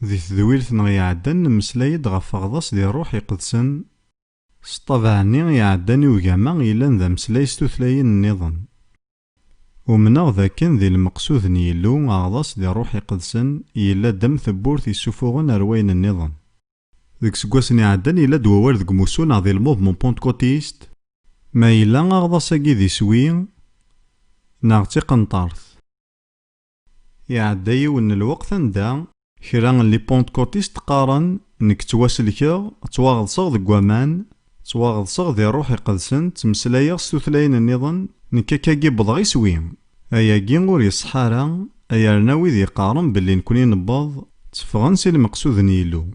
ذي تذويلت يعدن نمسلايد غف غضاس دي الروح يقدسن سطبعني يعدني وقاما إلا ذا مسلايس تثلاين النظام ومنغ ذاكن ذي المقصود نيلو غضاس دي الروح يقدسن إلا دم ثبورت يسوفوغن أروين النظام ذيك سكواسن يعدن إلا دوار ذك موسون ذي الموفمون بونتكوتيست ما إلا غضاساكي ذي سوين ناغتي قنطارث يعدى يون الوقت ندا كرا لي بونتكوتيست قارن نك تواسلكا تواغضصغ ذك وامان تواغضصغ ذي الروح يقدسن تمسلايا ستوثلاين النظام نكا كاكي بضغي سوين أياكي غور يصحارا أيارناوي ذي قارن باللي نكوني نبض تفغن سي المقصود نيلو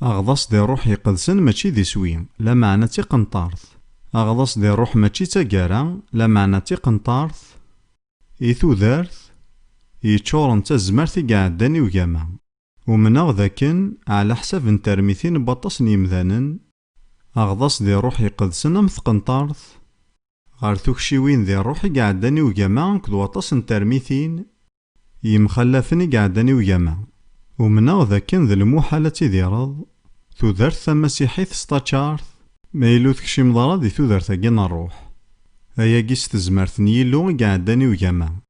أغضاس دي الروح يقدسن ماشي ذي سوين لا معنى تي قنطارث أغضاس دي الروح ماشي تاقارا لا معنى تي قنطارث إيثو ذارث يتشورن تزمرثي قاعداني وقاما ومنغ ذاكن على حساب نترميثين بطاس نيمذانن أغضاس دي الروح يقدسن أمث قنطارث غار ثوكشيوين ذي الروح قاعداني وقاما كد وطاس نترميثين يمخلفني قاعداني وقاما ومنغ ذاكن ذي المحالة ذي رض ثودرث مسيحيث ستاتشارث ما يلو ثكشي مضارا ذي ثودرث أجينا الروح أيا قيس تزمرث نيلو قاعداني وقاما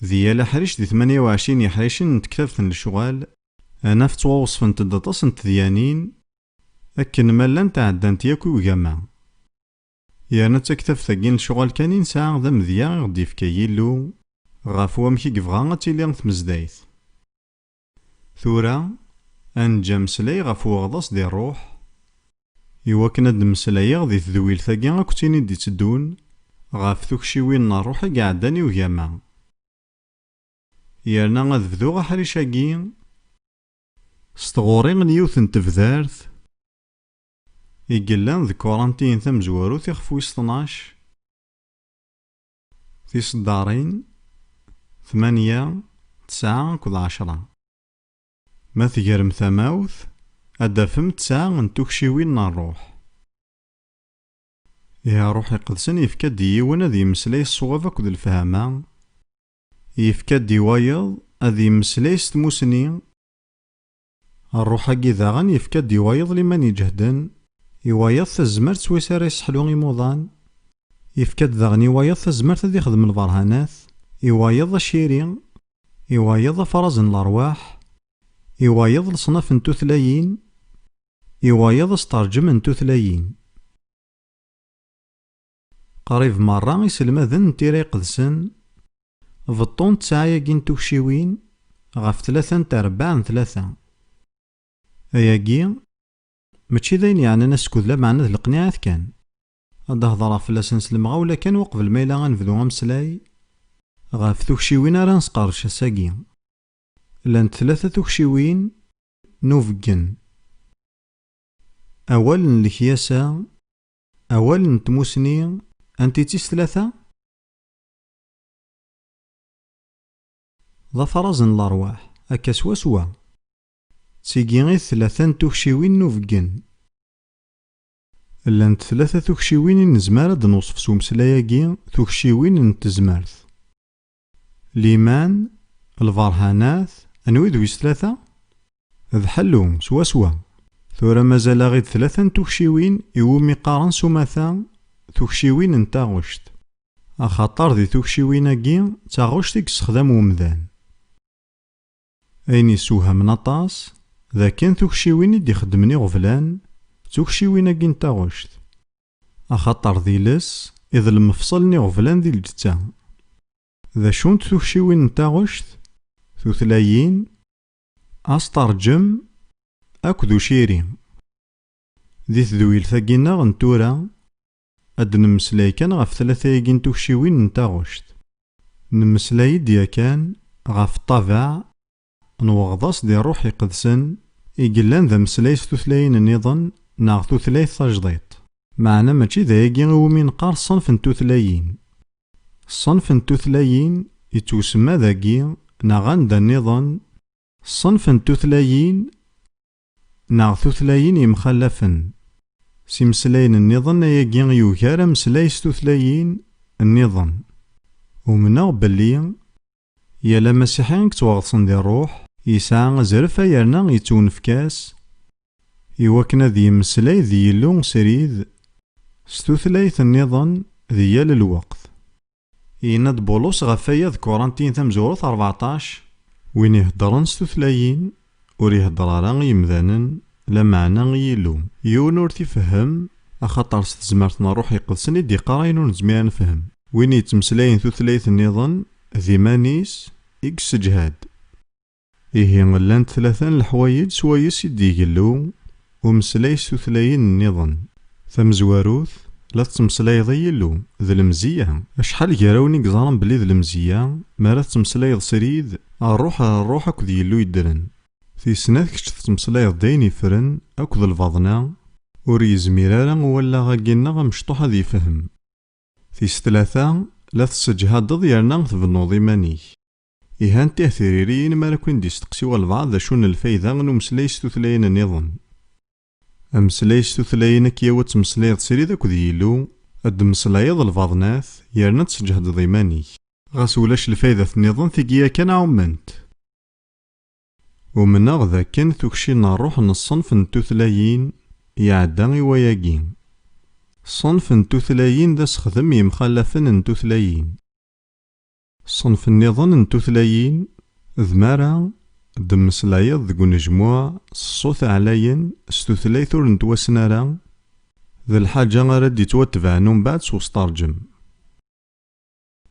ذي يالا حريش ذي 28 يحريشن نتكتفثن للشغال أنا فتوا وصفن تدطاس نتذيانين أكن مالان تعدانت ياكو وقاما يانا تكتفث أجين الشغال كانين ساعة ذا مذيا غدي فكايلو غافو أمكي قفغا تيلي تمزدايث ثورا أنجا مسلاي غافو غضاس دي الروح يوكن هاد مسلايا ذي تذويل ثاقي أكتيني دي تدون غاف ثوكشيوين الروح قاعداني وقاما يرنا غاد بدو غحريشاكي ستغوري نيوث نتفذارث يقلان ذي كورانتين ثم زوارو تيخفو 12 في صدارين 8 9 كل 10 ما تجرم ثماوث أدافم 9 نتوكشيوين الروح يا روحي قدسن يفكاد ديوان ذي مسلاي الصواب كد الفهامة يفكاد ديوايض أذي مسلاي ستموسني الروح قيذا غن يفكاد ديوايض لمن يجهدن يوايض تزمرت سويسار يسحلو غيموضان يفكاد ذاغني وايض تزمرت ذي خدم البرهانات يوايض الشيرين يوايض فرزن الأرواح يوايض لصنف نتوثلايين يوايض استرجم نتوثلايين قريب مرة يسلمذن تيري قدسن فطون 9 ياكين توكشيوين غاف 3 تا 4 3 أياكي ماشي ذاين يعني نسكوذ لا معنى ذي القناعات كان هاد هضرا فلاس نسلمغا ولا كان وقبل ما إلا غنبدو غمسلاي غاف توكشيوين راه نسقرش الساقي لانت 3 توكشيوين نوفقن أول لكياسا أول نتموسني أنتي تيس 3 ذا فرزن الأرواح أكا سوا سوا تيجي غير 3 توكشيوين نوفقن لانت 3 توكشيوين نزمار هاد نوصف سومسلاياكي توكشيوين نتزمارث ليمان الفرهانات أنوي دويس 3 ذ حلو سوا سوا ثورا مازال غير 3 توكشيوين يومي قارن سوماثا توكشيوين نتاغشت أخاطر ذي توكشيويناكي تاغشتك استخدام ومذان أين يسوها من أطاس ذا كان توكشيوين يدي خدمني غفلان توكشيويناكي نتاغشت أخاطر ذي لس إذ المفصلني غفلان ذي الجتا ذا شونت توكشيوين نتاغشت ثلاثين أسترجم أكدو شيري ذي تذويل ثاقينا غنتورا أد نمسلاي كان غاف 3 ياكين توكشيوين نتاغشت نمسلاي ديا كان غاف الطبع نوغضاس دي الروح يقدسن يقلان ذا مسلايس توثلاين النظام ناغ توثلايث تجديط معنا ماشي ذا ياكي غومين قار صنف توثلاين صنف توثلاين يتوسمى ذاكي ناغان دا النظام صنف توثلاين ناغ توثلاين يمخلفن سيمسلاين النظام ياكي يوكار مسلايس توثلاين النظام ومناغ بلي يالا مسيحيين كتواغصن دي الروح يسعى زرف يرنا يتونفكاس إواكن ذي يمسلاي ذي يلو سريد ستوثلايث النظام ذيال الوقت. يناد بولوس غفايا ذكورانتين تمزوروث 14 وين يهدرن ستوثلايين ور يهدر راه يمذانن لا معنى يلو يون ور تفهم أخاطر ستزمرتنا روح يقدسني دي قراين ونزمير نفهم وين يتمسلاين ثلاث النظام ذي مانيس إكس جهاد. إيه غلانت ثلاثة الحوايج سوايس يدي يلو ومسلايس ثلاثين النظام ثمزواروث لا تمسلايض يلو ذا المزية أشحال جراوني قزارن بلي ذا المزية مارا تمسلايض سريد الروح أكد يلو يدرن في سنات كشت تمسلايض داين يفرن أكد الفضنا ور يزميرارا ولا غاقينا غمشطوح ذي فهم في ثلاثة لا تسجهاد يرنا تبنوض إيمانيك إيهان تأثيريين مالا كون ديستقسيو البعض ذا شون الفايدة غنو مسلايس تثلاين النظام أمسلايس تثلاين كياوة تمسلايض سريد أكد يلو أد مسلايض الفضناث يرنا تسجهاد ضيمانيك غاس ولاش الفايدة في النظام ثقيا كان عمنت ومن ذا كان ثكشينا الروح نصنف نتوثلايين يعدى وياقين صنف نتوثلايين ذا سخدم يمخلفن نتوثلايين صنف النظام نتوثلايين ذمارا دمسلايض ذو نجموع الصوت علاين ستوثلايثور نتوسنارا ذا الحاجة غرد يتوتبعنون بعد سوستارجم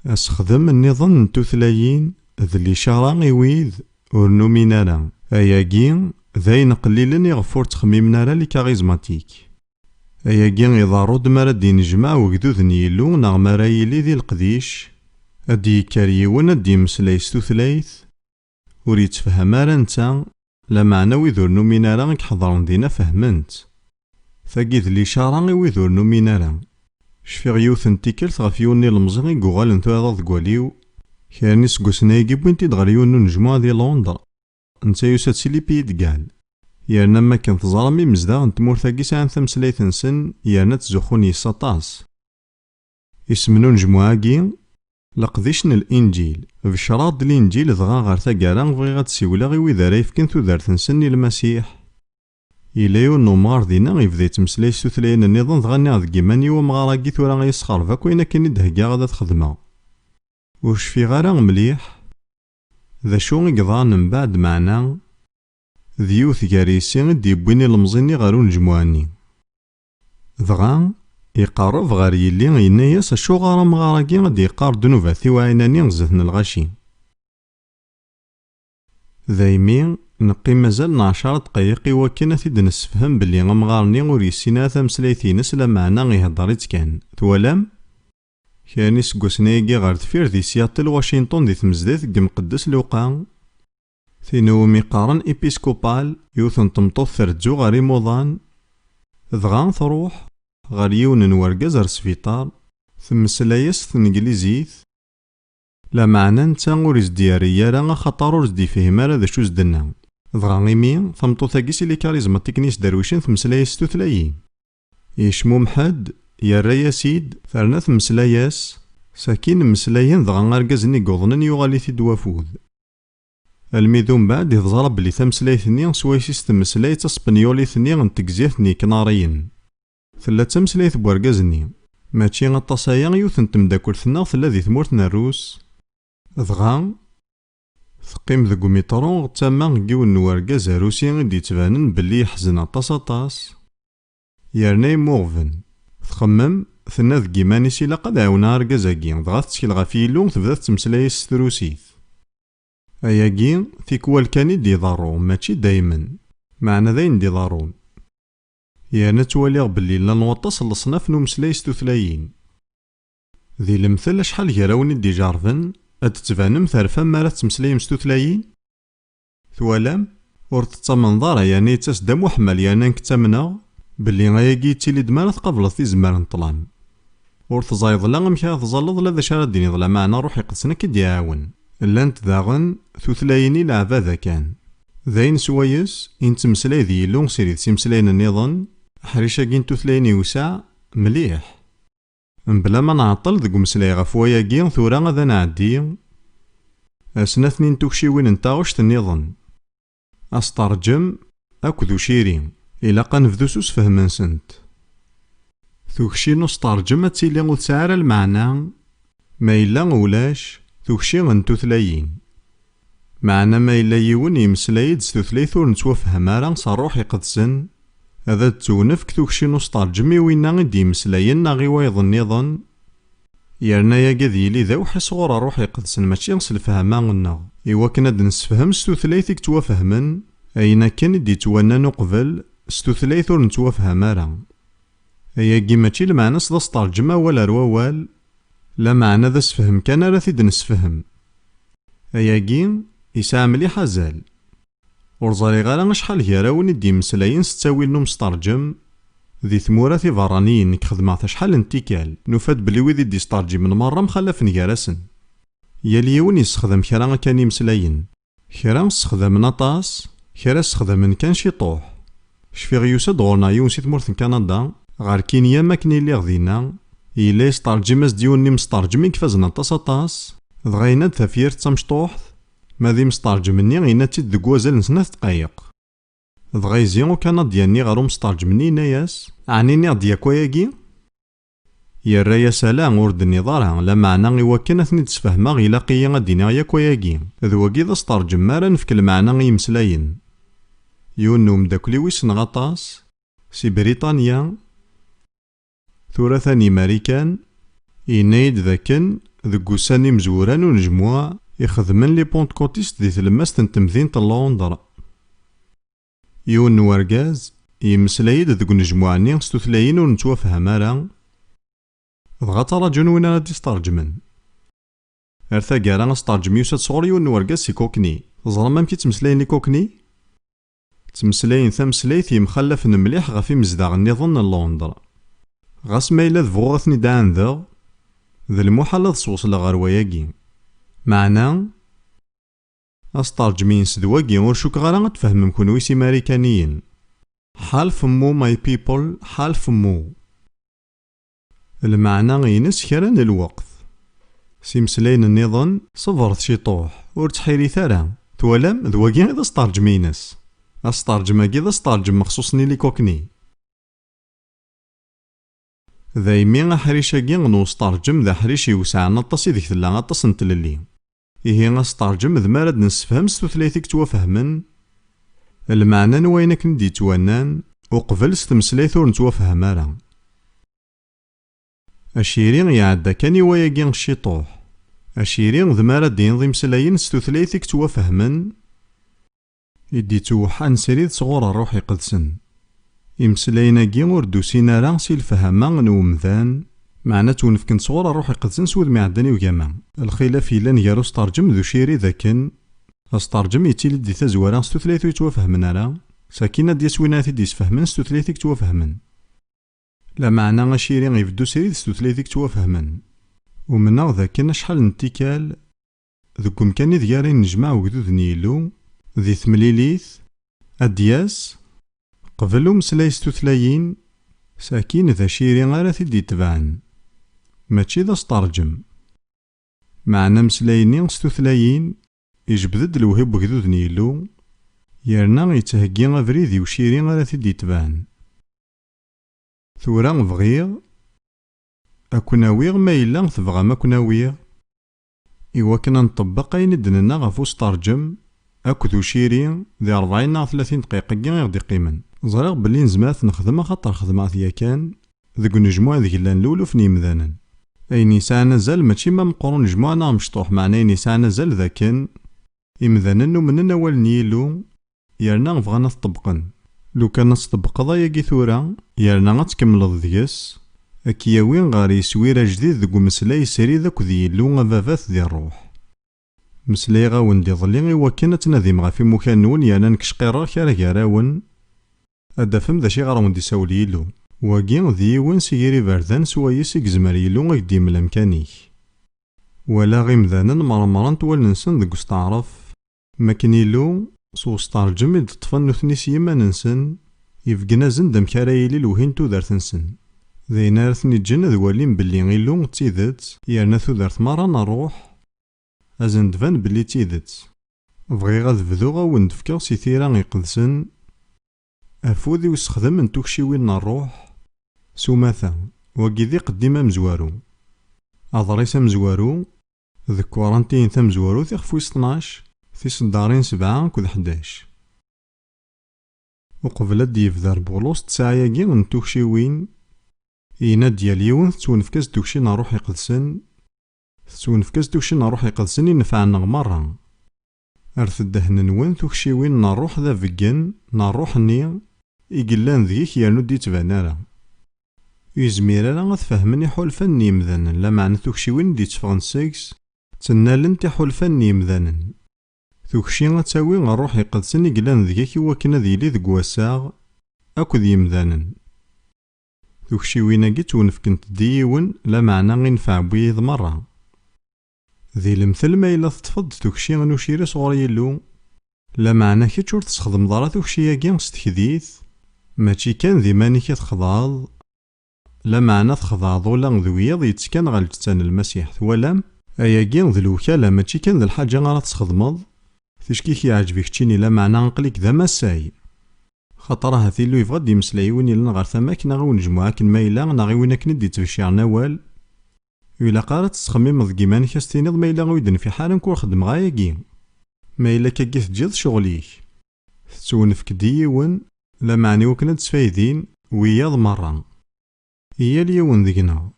أسخدم النظام نتوثلايين ذا اللي شارا يويذ ورنومينارا أياقين ذاين قليلا يغفور تخميمنارا لي كاريزماتيك أياقين يضارو دمارا دي نجمع وقدوذ نيلو نغمارا يلي ذي القديش أدي كاريون أدي مسلايس توثلايث ور يتفهم نتا لا معنى ويذور نومينارا كحضرن دينا فهمنت ثاقيذ لي شارا ويذور نومينارا شفيغ يوثن تيكلت غف يوني المزغي قوغال نتو هذا قواليو كيرني سقوسنايقي بوينتي دغريون نجموع دي لندن نتا يوسات سيلي بيد قال يرنا ما كان تظلمي مزدا نتمور ثاقي ساعن ثمسلايث نسن يرنا تزخوني يساطاس اسمنو نجموعاكي لقديشن الإنجيل بشراط الإنجيل ضغا غار ثاقارا بغيغا تسيولا غي ويذا رايف كنتو دارت نسني المسيح إلايو نومار دينا غيبدا يتمسلايس توثلاين النظام ضغاني غد كيماني ومغاراكي ثورا غيسخر فاك وينا كاني دهكا غادا تخدمها وشفي غارا مليح ذا شو يقضان من بعد معنا ذيوث كاريسي دي بويني المزيني غارو نجمواني ضغا يقرب غار يلي يناياس شو غارا مغاراكي غادي يقار دنوفا ثيوعيناني غزثن الغاشي ذايمين نقي مازال 10 دقايق وكنا ثيد نسفهم بلي غمغارني ور يسينا تمسلايثينس لا معنى غيهضر كان توالام كاني سكوسنايكي غار دفير دي سياتل واشنطن دي تمزدات كمقدس لوقا ثينومي قارن إبيسكوبال يوثن تمطوط ثرتزو غاري موضان ضغان تروح غار يون نورقاز ار سفيطار ثمسلايس ثنجليزيث لا معنى نتا وريز دياريا راه خطر ورز دي فهم راه ذا شوز دنا ضغا غيمي ثمطوثاكيس لي كاريزماتيك نيس درويشين ثمسلايس توثلايين يشمو محد يا رياسيد ثرنا ثمسلاياس ساكين مسلايين ضغا غاركازني قوضنن يوغالي ثيد وافوذ الميدون بعد يظهر بلي ثمسلايثني سوايسيس ثمسلايت اسبانيولي ثني غنتكزيثني كناريين ثلا تمسلايث بوركازني ماشي غطاسايا يوثن تمداكل ثنا ثلا ذي ثمورتنا الروس ضغا ثقيم ذا كوميطرون تما كيون نواركاز روسي غادي تبانن بلي يحزن اطاس يرناي موغفن تخمم ثنا ذ كيمانيسي لا قد عاونا ركازاكي ضغا تسكيل غا فيلو تبدا تمسلايس ثروسيث اياكي تيكوال كاني دي ضارو ماشي دايما معنى ذاين دي ضارون يانا تواليغ بلي لا نوطس الصناف نمسلايس توثلايين ذي المثل شحال كراوني دي جارفن اد تبانم ثرفا مالا تمسلايم ستوثلايين ثوالام ور تتمنظر يعني تسدا محمل يعني نكتمنا بلي غاياكي تيلي دمارة قبل في زمان نطلان ور تزايض لا غمكا تزلظ لا ذا شارد ديني ظلا معنا روحي قدسنا كي ديعاون الا انت داغن توثلايني لعبا ذا كان ذاين سوايس ان تمسلاي ذي لون سيريد سيمسلاين النظام حريشا كين توثلايني وسع مليح بلا ما نعطل ذك مسلاي غف وياكي ثورا غادا نعدي اسنا ثنين توكشيوين نتاغوش النظام أسترجم أكد شيري إلا نبدو سوس فهمنسنت. ثوكشي نسترجم تيلي وتسعر المعنى ما إلا ولاش ثوكشي غنتوثلايين. معنى ما إلا يون يمسلايد ستوثليث ور نتوفهم راه صاروح يقدسن هذا تونفك ثوكشي نسترجم وينا غدي يمسلاين غي وايض النظن يرنا يا قذي لي ذا وحس غورا روح يقدسن ماشي نص الفهمة غنغ إوا كنا نسفهم ستوثليثك توفهمن أين كان دي توانا نقبل ستوثليث ور نتوفهم راه هيا كي ماشي المعنى صدا استرجم ولا روال لا معنى ذا سفهم كان راه ثيد نسفهم هيا كي يسعى مليح أزال ور ظري غير شحال هي وين دي مسلاين ستاويل نو مسترجم ذي ثمورة فيفرانيين كخدمة شحال نتيكال نفاد بلي ويدي دي سترجم من مرة مخلف نجارسن يا ليون يستخدم كرا كان يمسلاين كرا استخدم نطاس كرا استخدم كان شي طوح شفي غيوسد غورنا يون سي ثمورة كندا غار كينيا ماكني اللي غدينا إلا يسترجم از ديوني مسترجم كفاز نطاس طاس دغيناد ثافير تمشطوح ماذي مسترجمني غينا تيد دك وازال نسناث دقايق دغيزي و كندياني غارو مسترجمني ناياس عنيني دياكواياكي يرا يا سلام ورد النظارة لا معنى إوا كان ثني تسفهما غي لاقيا غدينا ياكواياكي ذواكي ذا استرجم مارا نفك المعنى غيمسلاين يونو مداكلي ويسن غطاس سي بريطانيا ثورة ثاني ماريكان ينايد ذاكن ذك وساني مزوران ونجموع يخدمن لي بونتكوتيست دي تلماس تنتمذين لندن يون ورقاز يمسلايد ذك نجموعني ستوثلاين ونتوافهم راه دغا تراجون وين غادي يسترجمن ارثا كارا استرجم يوسد صغر يون ورقاز سي كوكني زرما مامكي تمسلاين لي كوكني تمسلاين ثمسلايت يمخلف مليح غفي مزداغ النظن لندن غاس ما إلا ذبغو غاثني دان ذا ذا المحال تصوص لغار وياكي معنى أسترجمين سدواكي ور شوك غارا تفهم كونوي سي ماريكانيين حال فمو ماي بيبل حال فمو المعنى غينس كران الوقت سيمسلاين النظن صبرت شي طوح ور تحيري ثرا توالام ذواكي إذا استرجمينس أسترجم إذا استرجم مخصوصني لي كوكني ذايمي حريشاكي غنوسترجم ذا حريش يوسع نطاس ديك تلا غطاس نتللي إيه غنسترجم ذ مارد نسفهم ستوثلايثك توافهمن المعنى نوينك ندي توانان وقبل ستمسلايث ور نتوافهم راه أشيرين يعدى كان يواياكي الشيطوح أشيرين ذ مارد ينظي مسلاين ستوثلايثك توافهمن يدي توحان سريد صغور الروح يقدسن يمسلايناكي ور دوسينا راه سي الفهامة نومذان معنى تونفكن صغور الروح يقدسن سود معدني وكاما الخلاف إلا نيارو استرجم ذو شيري ذاكن استرجم يتيلي دي تزوارا ستوثلايثو يتوافهمن راه ساكينة ديسويناتي ديسفهمن ستوثلايثك توافهمن لا معنى غشيري غيبدو سريد ستوثلايثك توافهمن ومنا ذاكن شحال نتيكال ذوك مكاني دياري نجمع وجدود نيلو ذي ثمليليث أدياس قبلو مسلاي ستوثلايين ساكين ذا شيري غارا تيدي تبعن ماشي ذا استرجم معنى مسلايني ستوثلايين يجبدد الوهب وجدود نيلو يرنا يتهجي غفريدي وشيري غارا تيدي تبعن ثورا بغيغ أكناويغ ما إلا تبغى ما كناويغ إوا كنا نطبق أين دننا غفو استرجم أكدو شيري ذي 40 أو 30 دقيقة كي غير قيمن ظريغ بلي نزمات نخدم خاطر خدمات ياكان ذوك نجموع ذيك لان لولو فني مذانا أي نيسان زال ماشي ما مقرون نجموعنا مشطوح معناه نيسان زال ذاكن إمذانا ومننا والنيلو يرنا غفغانا تطبقن لو كان نطبق ضايا ثورا يرنا غتكمل ديس أكياوين غاري يسويرا جديد ذوك مسلاي سري ذاك ذي يلو غفافات ذي الروح مسلاي غاون دي ظلي وكنا تناديم غا في مكان نون يانا نكشقيرا كارا كاراون أدافم ذا شي غاراون دي ساولي يلو واكي ذي وين سيري بردان سوايس يكزمر يلو غيديم الامكانيك ولا غيمذانا مرمران توال ننسن ذك استعرف ماكن يلو سو استرجم يد طفن نثني سيما ننسن يفقنا زندم كارايلي لوهين تودارت نسن ذي نارثني جن ذوالين بلي غيلو تيدت يرنا تودارت مرة نروح أزندفان بلي تيدت بغيغ ad bduɣ awen-d fkeɣ si tira iqedsen afud i usexdam n tukciwin n rruḥ s umata, wagi d iqeddim amezwaru. Aḍris amezwaru deg kwarantin tamezwarut ixef wis tnac, tiseddarin 7 akked 11. Uqbel ad yebder Bulos ttsaɛa-agi n tukciwin, yenna-d yal yiwen tettwenefk-as tukci n rruḥ iqedsen, tettwenefk-as tukci n rruḥ iqedsen i nefɛen-aɣ merra. Rret ddehn-nwen tukciwin n rruḥ d abeggen n rruḥ-nni i yellan deg-k yernu d-yettban ara. Yezmir ara ad fehmen iḥulfan n yimdanen, lameɛna tukciwin d-yetteffɣen seg-s ttennalent iḥulfan n yimdanen. Tukci ad tawi rruḥ iqedsen i yellan deg-k iwakken ad yili deg wassaɣ akked yimdanen. Tukciwin-agi ttwenefkent-d i yiwen, lameɛna i nefɛe wiyiḍ merra. Di lemtel ma yella teṭṭfeḍ-d tukci n uciri sɣur Yillu, lameɛna kečč ur tesxedmeḍ ara tukci-agi s tekdit, mačči kan d iman-ik ad txedɛeḍ, lameɛna txedɛeḍ ula d wiyaḍ yettekkan ɣer lǧetta n Lmasiḥ. Twalam? Ayagi d lwekala mačči kan d lḥaǧa ara tesxedmeḍ, ticki-k yeɛǧeb-ik ččini, lameɛna aql-ik d amasay. Xaṭer ahat Illu yebɣa ad d-yemmeslay win yellan ɣer tama-k neɣ i unejmu akken ma yella neɣ i win akken i d-yettbecciren awal. Ilaq ara tettxemmimeḍ deg iman-ik ad s-tiniḍ ma yella ur d-nfiḥ ara nekk ur xeddmeɣ ayagi. Ma yella kagi teǧǧiḍ ccɣel-ik, tettwenefk-d i yiwen, lameɛna iwakken ad tesfaydin wiyaḍ merra. Yal yiwen deg-neɣ,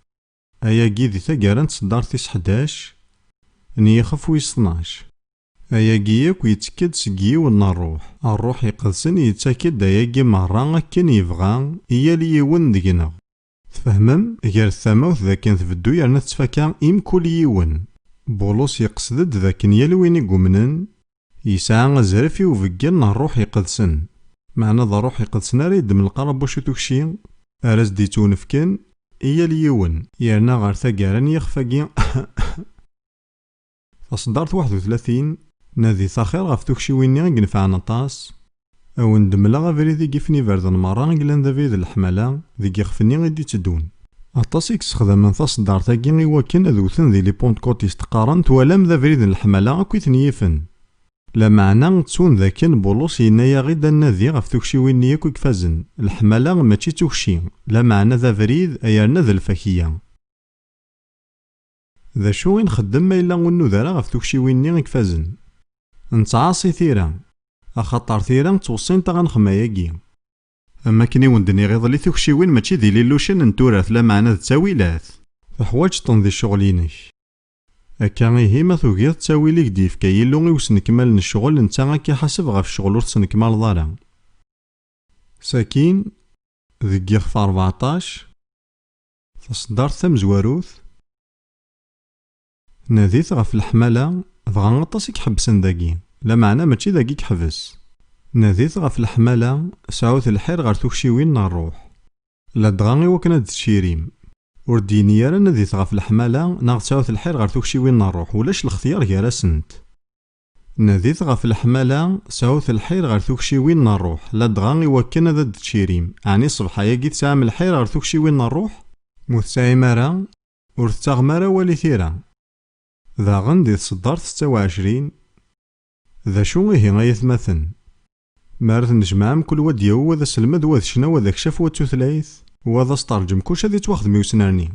ayagi di taggara n tseddart tis 11 n yixef wis 12. Ayagi yakk yettekka-d seg yiwen n rruḥ. Rruḥ iqedsen yettakka-d ayagi merra akken yebɣa i yal yiwen deg-neɣ. Tfehmem? Gar tamawt dakken tbeddu yerna tettfakka i mkul yiwen. Bulos yeqsed-d dakken yal win i yumnen yesɛa azref i ubeggan n rruḥ iqedsen. Meɛna d rruḥ iqedsen ara yeddem lqarab wacu tukci ara s-d-yettwenefken i yal yiwen, yerna ɣer taggara n yixef-agi. Taṣeddart 31 nadit axir ɣef tukciwin-nni i yenfɛen aṭas. Awen-d mleɣ abrid i yifen iberden merra i yellan d abrid n leḥmala deg yixef-nni i d-yetteddun. Aṭas i yessexdamen taṣeddart-agi iwakken ad wten di li Pontkotist qqaren twalam d abrid n leḥmala akk i ten-yifen. Lameɛna ttun dakken Bulos yenna-aɣ-id ad nadi ɣef tukciwin-nni akk i ifazen. Leḥmala mačči tukci, lameɛna d abrid ayerna d lfakya. D acu i nxeddem ma yella ur nnuda ara ɣef tukciwin-nni i ifazen? Nettɛaṣi tira, axaṭer tira ttweṣṣint-aɣ ad nxem ayagi. Am akken i wen-d-nniɣ iḍelli tukciwin mačči d ililucen n turat, lameɛna d ttawilat. Teḥwaǧeḍ-ten di ccɣel-inek. Akka ihi ma tugiḍ ttawil-ik d-yefka Yillu i usnekmal n ccɣel netta akka ḥaseb ɣef ccɣel ur tesnekmaleḍ ara. Sakin deg yixef 14 taṣeddart tamezwarut nadit ɣef leḥmala, dɣa aṭas i iḥebbsen dagi, lameɛna mačči dagi iḥbes. Nadit ɣef leḥmala, sɛut lḥir ɣer tukciwin n rruḥ, ladɣa iwakken ad tcirim. Ur d-yini ara nadit ɣef leḥmala neɣ sɛut lḥir ɣer tukciwin n rruḥ, ulac lextyar gar-asent. Nadit ɣef leḥmala, sɛut lḥir ɣer tukciwin n rruḥ, ladɣa iwakken ad d-tcirim. Ɛni ṣṣbeḥ-agi tesɛam lḥir ɣer tukciwin n rruḥ? Mu tesɛim ara, ur tettaɣem ara wali tira. Daɣen di tseddart 26 d acu ihi ay atmaten? Mer tnejmeɛem kul wa d-yawi wa d aselmad wa d ccna wa d akcaf wa d tutlayt wa d asṭerǧem, kullec ad yettwaxdem i usnerni.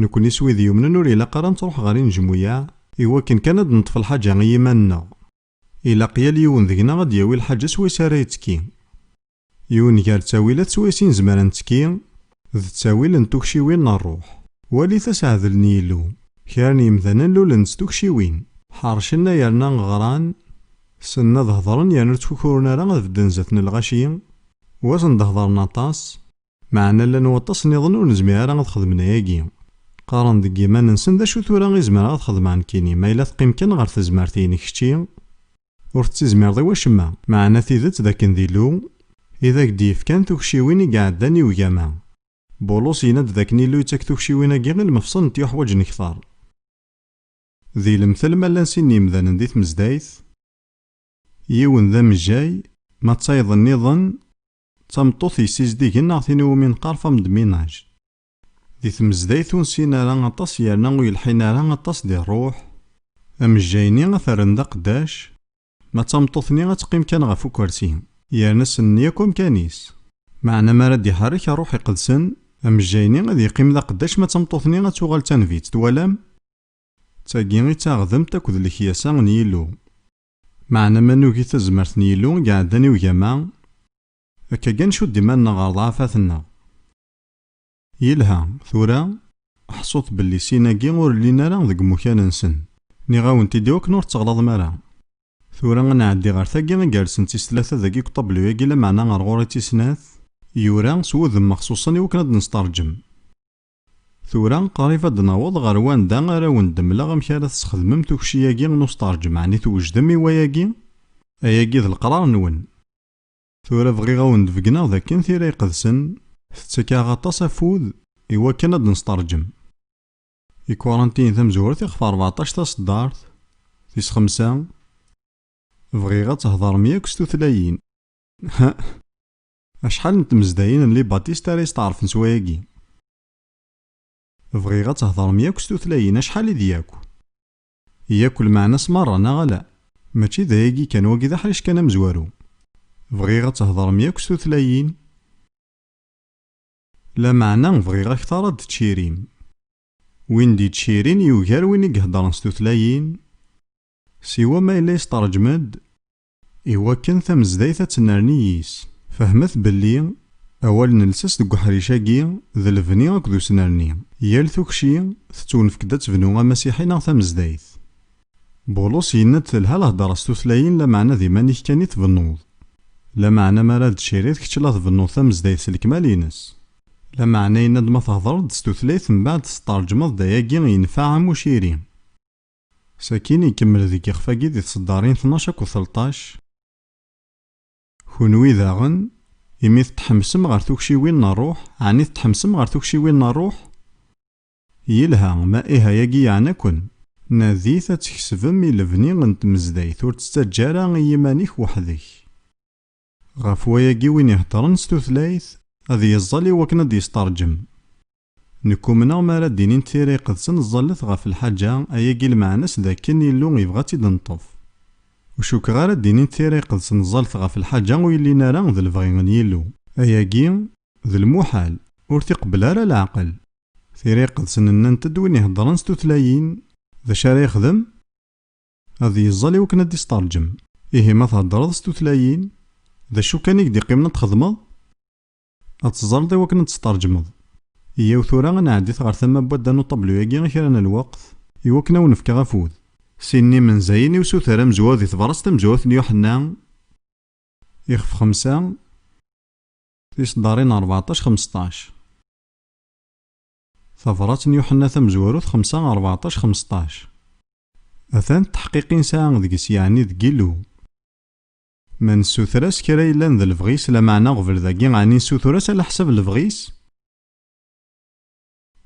Nekkni s wid yumnen ur ilaq ara nettruḥ ɣer inejmuya, iwakken kan ad neṭṭef lḥaǧa i yiman-nneɣ. Ilaq yal yiwen deg-neɣ ad yawi lḥaǧa swayes ara yettekki. Yiwen gar ttawilat swayes i nezmer ad nettekki d ttawil n tukciwin n rruḥ. Walit aseɛdel n Yillu. Kra n yimdanen lulen s tukciwin, ḥeṛcen yerna ɣran, sen ad hedṛen yerna ur ttkukuren ara ad bedden zat n lɣaci, wasen d-hedṛen aṭas, meɛna llan waṭas-nniḍen ur nezmir ara ad xedmen ayagi. Qqaren deg yiman-nsen d acu tura i zemreɣ ad xedmeɣ nekkini, ma yella teqqim kan ɣer tezmert-inek kečči, ur tettizmireḍ i wacemma. Meɛna tidet dakken d Illu i ak-d-yefkan tukciwin i iɛeddan i ugama. Bulos yenna-d dakken Illu yettak tukciwin-agi i lmefṣel n tiyuḥwaǧen kter. Di lemtel ma llan sin n yimdanen di tmezdayt, yiwen d amejjay, ma ttayeḍ-nniḍen d tameṭṭut yessizdigen neɣ tin iwumi neqqar fam de ménage. Di tmezdayt ur nsin ara aṭas yerna ur yelḥin ara aṭas di rruḥ, amejjay-nni ad terren d aqeddac, ما تمطوثني غتقيم كان غف كرسي يرنا سن ياكم كانيس معنا ما راد يحرك روحي قدسن أمجايني غادي يقيم ذا قداش ما تمطوثني غتوغال تنفيت توالام تاقي غي تاغذم تاكد الكياسا نيلو معنا ما نوكي تزمرت نيلو قاعداني وجماع هكا كان شو ديما غار ضعفاتنا يلها ثورا حصوت باللي سيناكي غور لينا راه ذك مكان نسن ني غاونتي ديوك نور تغلظ مرا ثورا غنعدي غير ثاقي غنجالسن تيس ثلاثة ذاكي كطبلو ياكي لا معنا غير غوري تيسناث يورا سوذم مخصوصا يوكنا نسترجم ثورا قريبا دناوض غير واندا غير وندملا غمكالا تستخدمم توكشي ياكي نسترجم يعني توجدم يواياكي اياكي ذا القرار نون ثورا بغي غوندفقنا ذاك ثيرا يقدسن تتكا غطاس افوذ إوا كان نسترجم كورانتين تمزورت يخف 14 تصدارت تيس 5 بغي غتهضر مياك ستوثلاين ها اشحال نتمزداين اللي باتيستا ريس تعرف نسواياكي بغي غتهضر مياك ستوثلاين اشحال دياكو ياكل معنا سمرة نغلا ماشي ذاياكي كان واكي ذا حريش كان مزوارو بغي غتهضر مياك ستوثلاين لا معنى بغي غاكثر د تشيرين وين دي تشيرين يوغار وين يهضرن ستوثلاين سوا ما إلا يسترجمد إوا كان ثمزدايثة تنرنييس فهمت باللي أول نلسس دق حريشاكي ذا الفني أكدو سنرني يال ثوكشي تتونفك دا تبنو مسيحي ناغ ثمزدايث بولوس ينت تلها الهضرة ستوثلاين لا معنى ذي مانيك كاني تبنوض لا معنى ما راد تشيريت كتش لا تبنوض ثمزدايث الكمالينس لا معنى يناد ما تهضر دستوثلايث من بعد تسترجمض داياكي ينفع مشيرين ساكين يكمل ذيك يخفاكي دي تصدارين 12 و 13 كونوي داغن يمي تتحمسم غير توكشي وين نروح عني تتحمسم غير توكشي وين نروح يلها ما إيها ياكي يعناكن ناذيثة تكسبم يلفني غنتمزدايث ور تستجارا يمانيك وحدك غفواياكي وين يهضرن ستوثلايث هذي يزالي وكنا دي يسترجم نكومنا ما راه دينين تيري قدسن الزلت غا في الحاجة اياكي المعناس ذاكن يلو يبغى تيدنطف وشوك غير دينين تيري قدسن الزلت غا في الحاجة ويلينا راه ذا البغيغن يلو اياكي ذا المحال ور تقبل راه العقل تيري قدسن ننتد وين يهضرن ستوثلاين ذا شاري يخدم هذي يزالي وكنا دي يسترجم إيه ما تهضرض ستوثلاين ذا شو كان يقدي قيمنا تخدمض أتزال دي وكنا تسترجمض إيا وثورا غنعديت غير ثما بودا نطبلو ياكي كيرانا الوقت إوا كنا ونفكا غفوذ سيني من زايني وسوثرا مزواذي تبرس تمزواث نيوحنا يخف 5 تيصدارين 14 15 ثفرات نيوحنا ثمزواروث 5 14 15 أثان تحقيقين ساعة ذكس يعني ذكيلو من سوثراس كرا يلان ذا الفغيس لا معنى غفل ذاكي غاني سوثراس على حسب الفغيس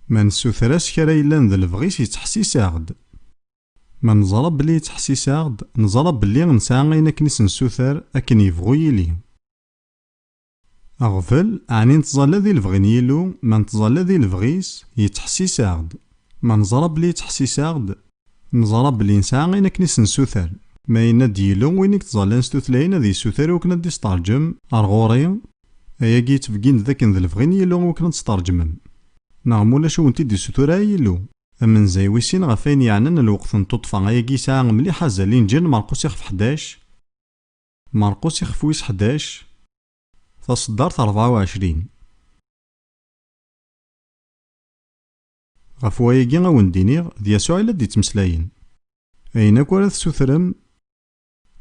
من سوثراس كرا يلان ذا الفغيس يتحسيس عغد من نزرب بلي يتحسيس عغد نزرب بلي نساعة غينا كنيس نسوثر أكن يفغو يلي أغفل عني نتظل ذي الفغين يلو من نتظل ذي الفغيس يتحسيس عغد من نزرب بلي يتحسيس عغد نزرب بلي نساعة غينا كنيس نسوثر ما يناد يلو وينك تظلان ستوثلاين ذي سوثر وكنا دي سترجم أرغوري أياكي تفقين ذاكن ذا الفغين يلو وكنا تسترجمم نعمولا شو انتي دي سوثورا يلو أمن زي ويسين غفين يعنن الوقت نتطفى أياكي ساعة مليحة زالين جن مرقوس يخف 11 مرقوس يخف ويس 11 تصدرت 24 غفو أياكي غاوندينيغ ذي يسوع إلا دي تمسلاين أين كورا تسوثرم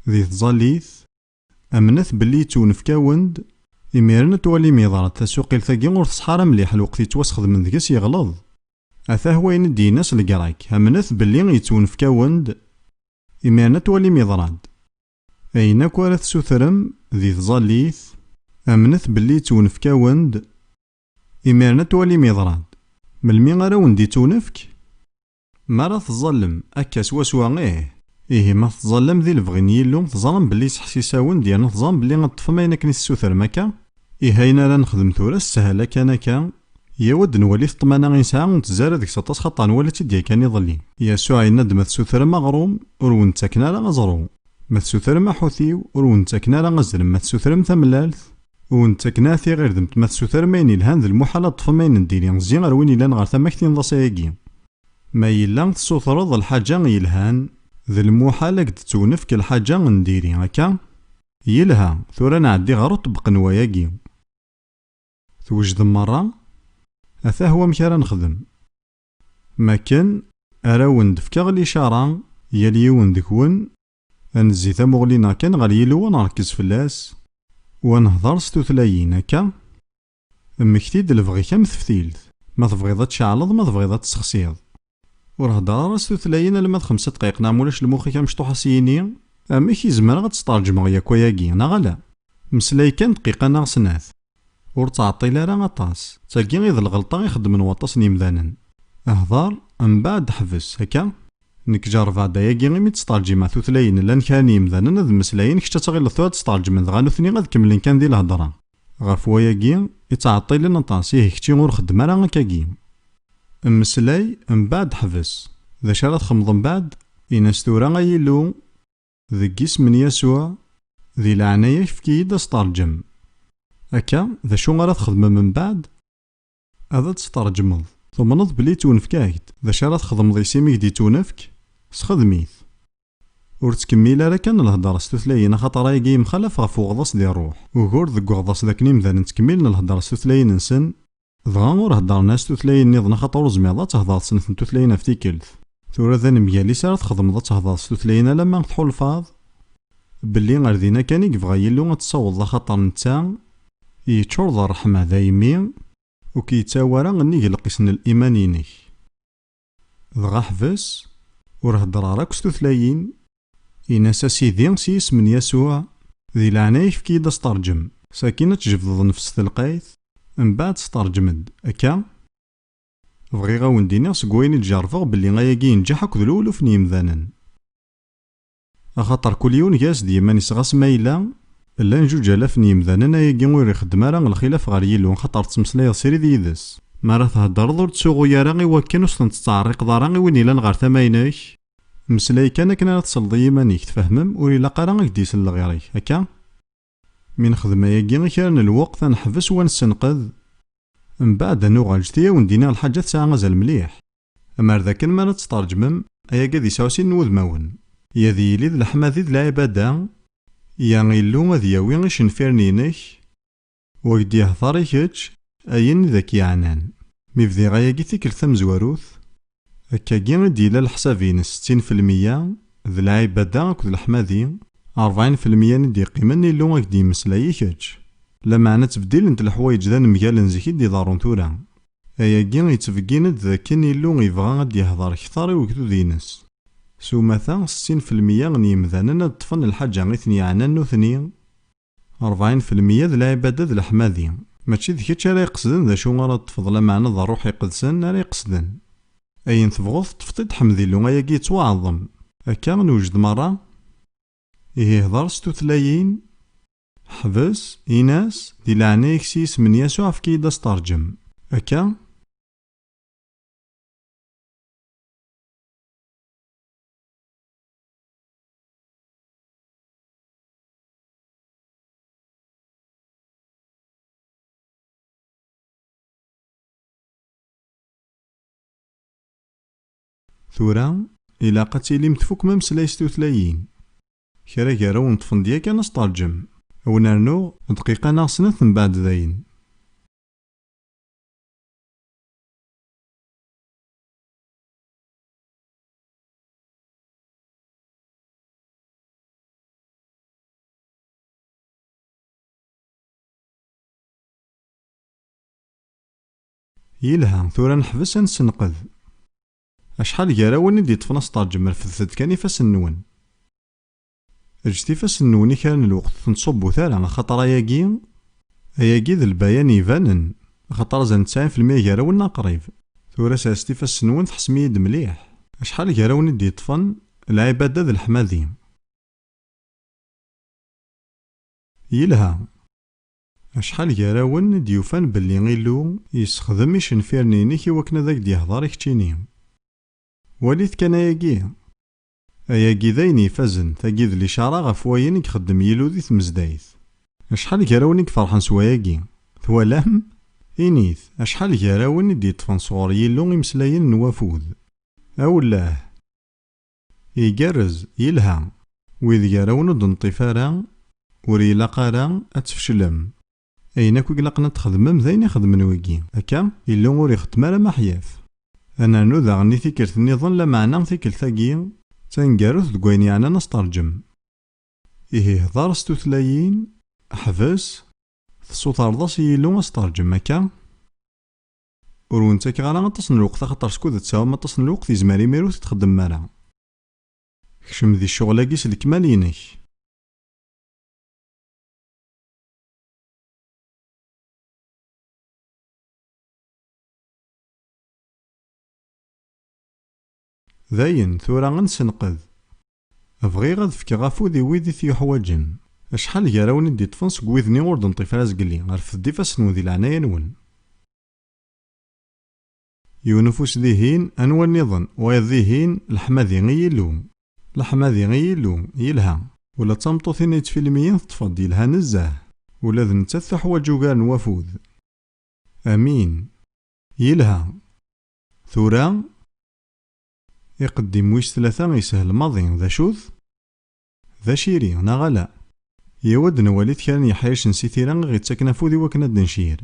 ذي تظليث أمنث بلي تونفكا وند إميرن توالي ميضارت تسوقيل ثاقي غور تصحارا مليح الوقت يتوسخذ من ذكس يغلظ أثا هو يندي ناس لقراك أمنث بلي يتونفكا وند إميرن توالي ميضراد أين كورا تسوثرم ذي تظليث أمنث بلي تونفكا وند إميرن توالي ميضراد ملمي غارا وندي تونفك ما راه تظلم أكا سوا إيه ما تظلم ذي الفغين يلو تظلم بلي تحسيساون ديالنا تظلم بلي غطفى ما ينك نسوثر مكا إيه هاينا لا نخدم ثورا السهلة كان كا يا ود نولي الطمانة غيساعة ونتزار ديك 16 خطا نولي تديا كان يظلي يسوع يندم تسوثر مغروم ورون تاكنا لا غزرو ما تسوثرم أحوثيو ور ونتاكنا راه غزلم ما تسوثرم تملالت ونتاكنا ثي غير ذمت ما تسوثرم أين الهان ذي المحالة طفل ما ينديري غزي غير وين إلان غير تماكتين ضاصياكي ما يلا تسوثرض الحاجة يلهان ذي المحالة قد تونفك الحاجة نديري هكا يلها ثورا نعدي غير طبق نواياكي توجد مرة أثا هو مكارا نخدم ما كان أراون دفكا الإشارة ياليون دكون أنزي ثمغلينا كان غير يلو نركز فلاس ونهضر ستوثلايين هكا مكتيد لبغي كام تفتيلت ما تبغيض تشعلض ما تبغيض تسخسيض ورهضر ستوثلايين لما 5 دقايق نعمولاش المخي كام شطوحة سيني أما كي زمان غتسترجم غيا كوياكي نغلا مسلاي كان دقيقة ناغسناث ور تعطيل راه غطاس تاكي غير الغلطة يخدم وطاس نيمذانن أهضر من بعد حفس هكا نك جارف عدا ياكي غير مي تسترجم ثوثلاين لان كان يمذانن هاد مسلاين كشتا تغير لثوات تسترجم غانو ثني غاد كملين كان دي الهضرة غاف وياكي يتعطيل لنا طاسيه كتي غور خدمة راه هكاكي مسلاي من بعد حفس ذا شرات خمض من بعد ينستورا غيلو ذي اسم يسوع ذي العناية فكي دا استرجم هكا ذا شو غادا تخدم من بعد هذا تسترجمض ثم نض بلي تونفكاكد ذا شرا تخدم ذي سيميك دي تونفك سخدميث ور تكميل راه كان الهضره ستوثلاين خاطر رايقي مخالف غف وغضاص ديال الروح وكور ذك وغضاص ذاك نيمذان نتكمل الهضره ستوثلاين نسن دغا ور هضرنا ستوثلاين نيضنا خاطر زميضه تهضر سنه ستوثلاين افتيكلت ثورا ذا نميالي سارا تخدم ذا تهضر ستوثلاين لما تحول باللي غير دينا كان يبغى يلو تصوض خاطر نتا يتشور ذا الرحمه دايمين وكي تاورا غني يلقسن الإيمانينيك دغا حفس ورهضر راك ستوثلاين إناسا سيدي سيس من يسوع ذي العناية فكي دا استرجم ساكينة تجبض نفس تلقايث من بعد استرجمد أكا بغي غاون ديني سكوين تجارفغ باللي غاياكي ينجح هاك ذلولو في نيمذانن أخاطر كل يوم ياس ديما نسغاس مايلا إلا نجوج آلاف نيمذانن أياكي غير يخدم راه الخلاف غير يلو خاطر تمسلايض سيري ديدس ما راه تهضر ور تسوغو يا راه وكان وسط تتعرق ضرا وين إلا غير ثماينك مسلاي كان كنا تصل يمانيك تفهمم وإلا قرا غديس لغيرك هكا من خدمة أياكي كان الوقت نحبس ونستنقذ من بعد نوغل جتيا وندينا الحاجة ساعة غزال مليح أما ذاك ما تسترجمم أياكي دي ساوسي نوذ ماون يا ذي لي الحما ذي العبادة يا غيلو غادي ياوي غيش نفيرنينك وغدي يهضر كيتش أين ذاك يعنان ميفدي غاياكي تيكل ثمزواروث هكاكي غدي لا الحسابين 60% ذي العبادة كود الحمادي 40% ندي قيمة نيلو غدي مسلاي كيتش لا معنى تبديل انت الحوايج ذا مقال نزيكي دي دارون تورا أياكي غيتفكين ذاك نيلو غيبغا غادي يهضر كثار وكتو دينس سو مثلا 60% غني مذانا طفن الحاجة غيثني عنان نوثني 40% ذ العبادة ذ الحمادي ماشي ذ كيتش راه يقصدن ذا شو غرا تفضل معنى ذا روح يقدسن راه يقصدن أين تبغوض تفطيد حمدي لو أياكي يتواعظم هكا نوجد مرة يهضر ستوثلاين حبس إناس دي العناية كسيس من يسوع فكي دا استرجم هكا ثورا إلا قتيلي متفوك ممسلاي ستوثلاين كرا كرا ونطفن دياك أنا استرجم ونرنو دقيقة ناقصنث من بعد ذاين يلها ثورا نحبس نسنقذ أشحال كرا وني دي طفنا استرجم رفضت كان يفاس النون رجتي فاس النوني كان الوقت تنصبو ثالا خاطر أياكي ذا البيان يبانن خاطر زان 90% كرا ونا قريب ثورا ساستي فاس النون تحسمي يد مليح أشحال كرا وني دي طفن العبادة ذا الحمادي يلها أشحال كرا ون ديوفان باللي غيلو يسخدم يشنفيرنيني كي وكنا ذاك ديهضر يكتيني وليت كان أياكي أياكي داين يفازن تاكي ذ الإشارة غف واين يخدم يلو دي تمزدايث. أشحال كراون يفرحن سواياكي توالام إنيث أشحال كراون دي يطفن صغار يلو يمسلاين نوافوذ أولاه يقرز يلها وإذ كراون دنطفارا وريلا قارا أتفشلم أين كو قلقنا تخدمم ذاين يخدمن ويكي هكا إلا ور يخدم على ما حياف. أنا نوذا غني ثيكلت النظام لا معنى ثيكل ثاقي تنقاروث دقوين يعني نسترجم إيه هضار ستوثلايين أحفز تصوت رضاس يلو استرجم هكا ورونتك غالا غتصن الوقت خاطر سكوذ تساوى ما تصن الوقت يزماري ميرو تتخدم مالا كشم ذي الشغلاكي سلكمال ينك. داين ثورا غنسنقذ أبغي غاد فكي غافو ذي ويدي ثيحواجن أشحال كراون دي طفنس كويذني ورد نطيف رازقلي غرف الدفاس نوذي العناية نون يونفوس ذيهين أنوى النظن ويذيهين الحماذي غيلو الحماذي غيلو يلها ولا تمطوثين يتفيلميين تفضي يلها نزاه ولا ذن تثح وجوغار نوافوذ أمين يلها ثورا يقدم ويش ثلاثة يسهل ماضي ذا شوذ ذا شيري نغلا يود نواليت كان يحيش نسي ثيران غير تساكن فوذي وكنا دنشير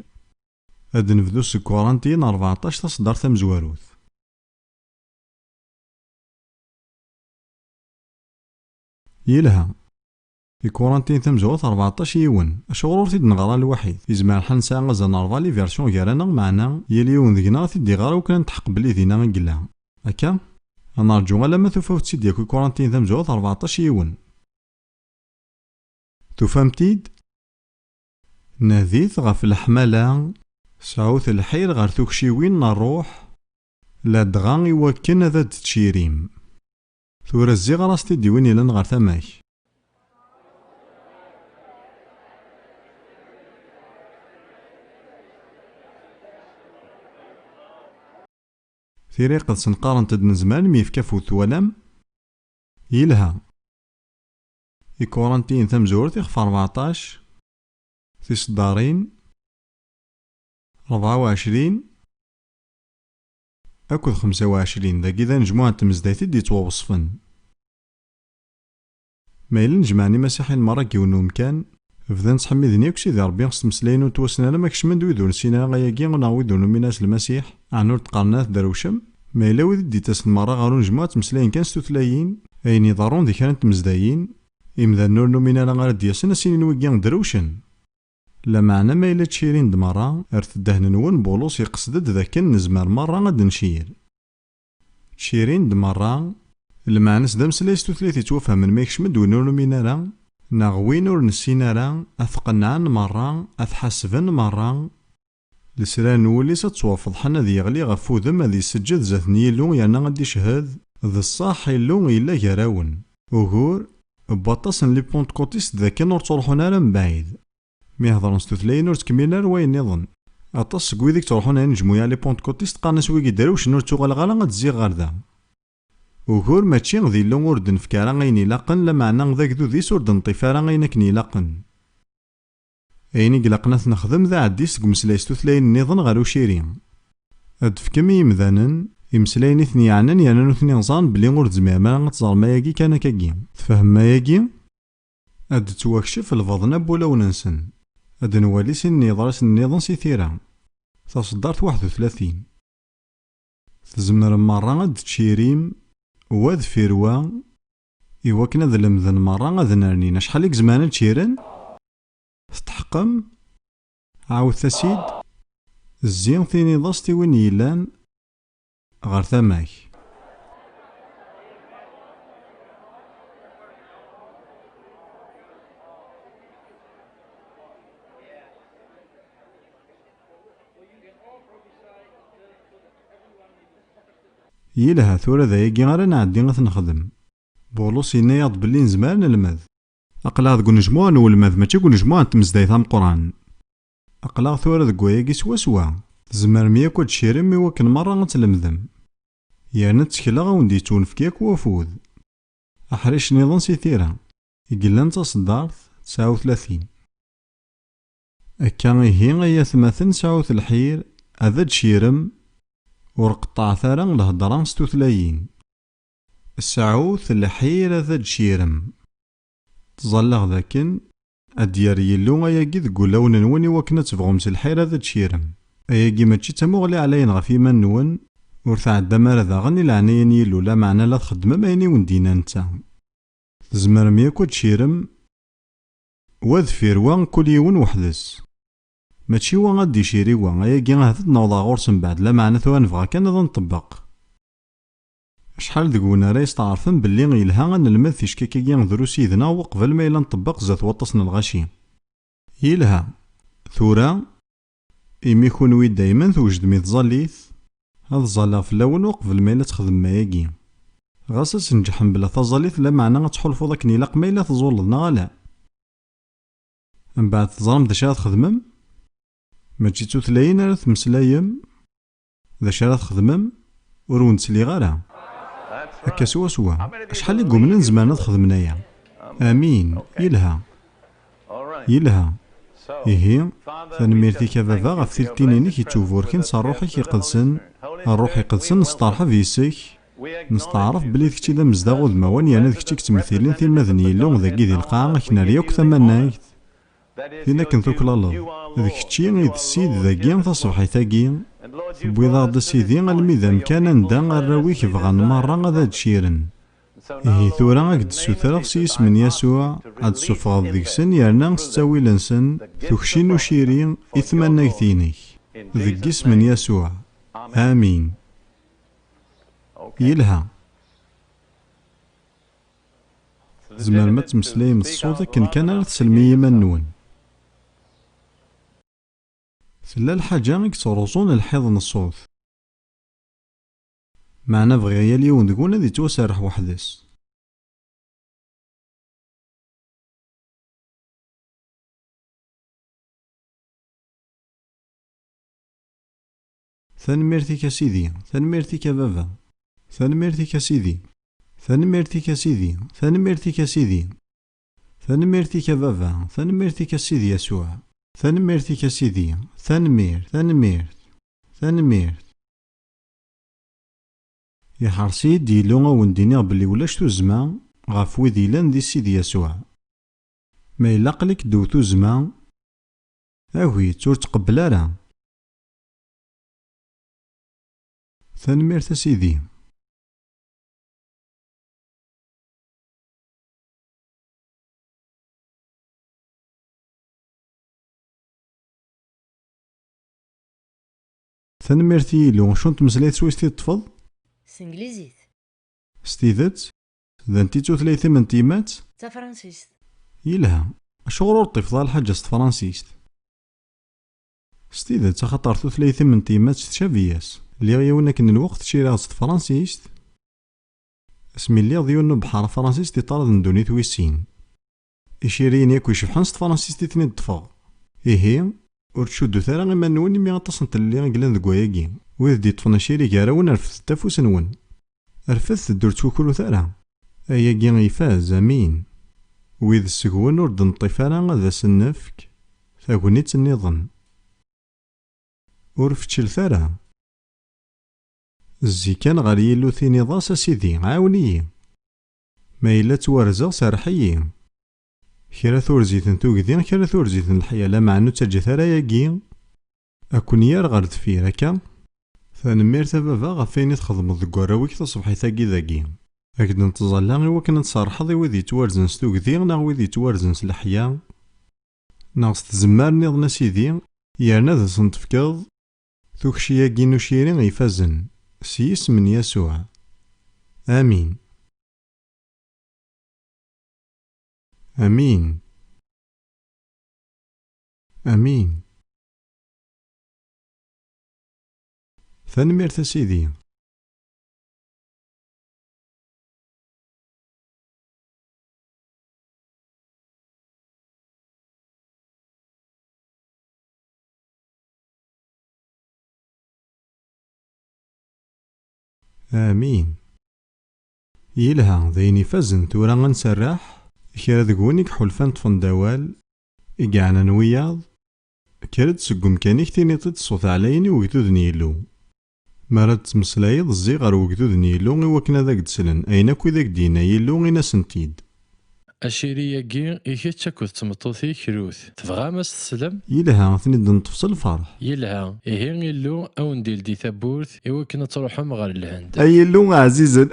هاد نفذو الكورانتين 14 تصدر تمزواروث يلها الكورانتين تمزواروث 14 يون اشغرور تيد نغرا الوحيد يزمع الحال نساعة غزا نرفا لي فيرسيون كارانا معنا يليون ذينا تيدي غارا وكنا نتحق بلي ذينا غنقلا هكا نرجو غالا ما توفاو تسيد ياكو الكورانتين تمزواروث 14 يون تفهمتيد ناديت غف الحمالة سعوث الحير غار ثوكشيوين نروح لا دغان يوكن ذا تشيريم ثورا الزيغ راستي ديوين يلان غار ثماك ثيري قد سنقارن تدن زمان ميفكافو ثوالام يلها يكورانتين ثمزور تيخف 14 في صدارين 24 أكد 25 دا كذا نجموها تمزدايتي دي توصفن مايلن نجمعني مسيحين مرة كيونو مكان فذا نصحمي ذني كشي ذي ربي نص تمسلاين وتوسنا لما كشمن دويدون سينا غاياكي ونعويدون ميناس المسيح عنور تقارنات دروشم مايلا وذي دي تاسن مرة غارو نجموها تمسلاين كان ستوثلايين أين يضارون ذي كانت تمزدايين إمذا نور نومينا لغار دياسنا سينين ويقيان دروشن لا معنى ما إلا تشيرين دمرة أرث الدهن نون بولوس يقصدد ذاك نزمر مرة غاد نشير تشيرين دمرة المعنى سدام سلايستو ثلاثي توفى من ميكش مدو نور مينارا ناغوين ور نسينارا أثقنعن مرة أثحسبن مرة لسران نولي ستوافض حنا ذي يغلي غفو ذم ذي سجد ذات نيلو يعني غادي شهاد ذي الصاح يلو إلا جراون وغور بطاسن لي بونت كوتيست ذاك نور تروحونا من بعيد مي هضرن ستوثلاين ور تكملنا رواين نظن أطاس كويديك تروحونا نجمويا لي بونت كوتيست قارنا سويكي داروش نور توغال غالا غتزيغ غار ذا وغور ماشي غدي لون ور دنفكارا غيني لاقن لا معنى ذاك ذو ذي سور دنطفارا غينا كني لاقن أيني قلقنا نخدم ذا عدي سق مسلاي ستوثلاين نظن غارو شيرين هاد فكمي يمذانن يمسلاين اثني عنن يانانو ثني نظان بلي ور تزمير ما غتزار ما ياكي كان كاكي تفهم ما ياكي هاد تواكشف الفضنا بولا وننسن هاد نوالي سن نظرس النظام سي ثيرا تصدرت 31 تزمر مرة غاد تشيريم واد فيروا إواكنا ذا المذن مرة غاد نرنينا شحال زمان تشيرن تتحقم عاود تسيد الزين ثيني ضاستي وين يلان غار ثماك يلها ثورة ذايقي غير نعدي غتنخدم بولوس ينايض بلي نزمار نلمذ أقلا ذكو نجموها نولمذ ماشي كو نجموها نتمزداي ثام قران أقلا ثورة ذكو ياقي سوا سوا تزمر ميا كو تشيرم ميوكن مرة غتلمذم يعني تسكلا غوندي تونفكيك وفوذ أحريش نظن سي تيرا يقلن تصدارت 39. أكا إيهي أيا ثماثن سعوث الحير هذا تشيرم ورقطع ثارا الهضران ستوثلايين. السعوث الحير هذا تشيرم تظلغ ذاكن أديار يلو أياكي ذكو لون نوني وكنا تبغم الحير هذا تشيرم أياكي ماشي تموغلي علينا غفي من نون ورثعد مار ذاغني لعنين يلو لا معنى لا تخدم مايني وندينا نتا تزمر مياكو تشيرم وذفير وان كل يون وحدس ماشي وان غادي يشيري وان أياكي غاهد نوضا غورس من بعد لا معنى ثوان نبغى كان نظن نطبق شحال ذكونا راه يستعرفن بلي يلها غنلمد في شكاكي نذرو سيدنا وقبل ما إلا نطبق زات وطسنا الغاشي يلها ثورا إمي كونوي دايما توجد مي تظليث هاد ظلا في اللون وقبل ما إلا تخدم ماياكي غاس نجحن بلا تظليث لا معنى غتحلفو ذاك نيلاق ما إلا تزولضنا غالا من بعد تظلم داش راه تخدمم ماشي توثلاين راه تمسلايم داش راه تخدمم ور نتسلي غالا هكا سوا سوا شحال يقومنا زمانا تخدمنايا امين يلها يلها إيهي تنميرتيك بابا غف ثلثينينيك يتشوفور كي نصار روحك يقدسن الروح يقدسن نسترحب يسك نستعرف بلي ذكتي دا مزداغ ودموان يعني ذكتي كتمثيلين في المذني يلون ذاكي ذي القاعة كنا ريوك ثمانايت فينا كنتو كلالض ذكتي غيد السيد ذاكي تصبحي ثاكي بويضا دا سيدي الميدا مكانا ندا الراويك بغان مرة غادا تشيرن إيه ثورا قد السوثرة سيس من يسوع عاد سفغض ديكسن يرنا ستاوي لنسن تخشين وشيرين إثمان نكتينيك ذك اسم من يسوع آمين يلها زمان ما تمسلي من الصوت كان راه تسلمي منون ثلا الحاجة يكتروصون الحيض الصوت معنا بغي اليوم تقولنا ذي توسرح وحدس ثنميرتك سيدي ثنميرتك بابا ثنميرتك سيدي ثنميرتك سيدي ثنميرتك سيدي ثنميرتك بابا ثنميرتك سيدي يسوع ثنميرتك سيدي ثنميرت يحرسي ديلو ونديني بلي ولاش توزما غاف ويدي لان دي سيدي يسوع ما يلاق لك دوتو زما اوي تور تقبل راه ثنميرت سيدي ثنميرتي لو شون تمسلايت سويستي تطفض سنجليزيت ستيدت ذا انتي توثلايثي من تيمات تا فرانسيست يلها شغل طفض الحاجة ست فرانسيست ستيدت خاطر توثلايثي من تيمات تشافياس اللي غيونا كن الوقت شيرا ست فرانسيست اسمي اللي ضيونو بحار فرانسيست يطارد ندوني تويسين إشيرين ياكو يشفحان ست فرانسيست يتني الطفاغ إيهي ور تشدو ثارا غيما نوني مي غاتصنت اللي غيقلان ذكواياكي ويذ دي طفنا شيري كاراون رفث تافوس نون رفث الدور توكلو ثارا أياكي غيفاز أمين ويذ السكون ور دنطفارا غادا سنفك ثاكونيت النظن ور فتشل ثارا الزي كان غير يلو ثيني ضاس سيدي عاوني ما إلا توارزغ سارحيي كرا ثورزيتن توكدين كرا ثورزيتن الحياة لا معنو تاجي ثرا ياكي أكون يار غير دفير هكا ثنميرت بابا غفيني تخدمض ديك وراويك تصبحي ثاكي ذاكي أكد نتظلا غي وكنا نتصارحض ويدي توارزن ستوكدين نا ويدي توارزن سلحيا ناغ ستزمار نيضنا سيدي يارنا ذا سنتفكاض توكشي ياكي نوشيري غيفازن سيس من يسوع آمين آمين آمين ثنميرت سيدي آمين يلها ذين يفزن ثورا غنسرح كرا ذقونيك حلفان طفندوال إقعنا نوياض كرد سقم كانيك تيني تتصوت عليني وقتود نيلو مرد تمسلايض الزيغر وقتود نيلو إوكنا ذاك دسلن أيناكو ذاك دينا يلو غينا سنتيد أشيرياكي إيكيتشا كنت تمطوثي كروث تبغى ما تسلم يلها ثني دنطفصل الفرح يلها إيه يلو أو ندير دي ثابورث إوا كنا تروحهم غير الهند أي يلو عزيزا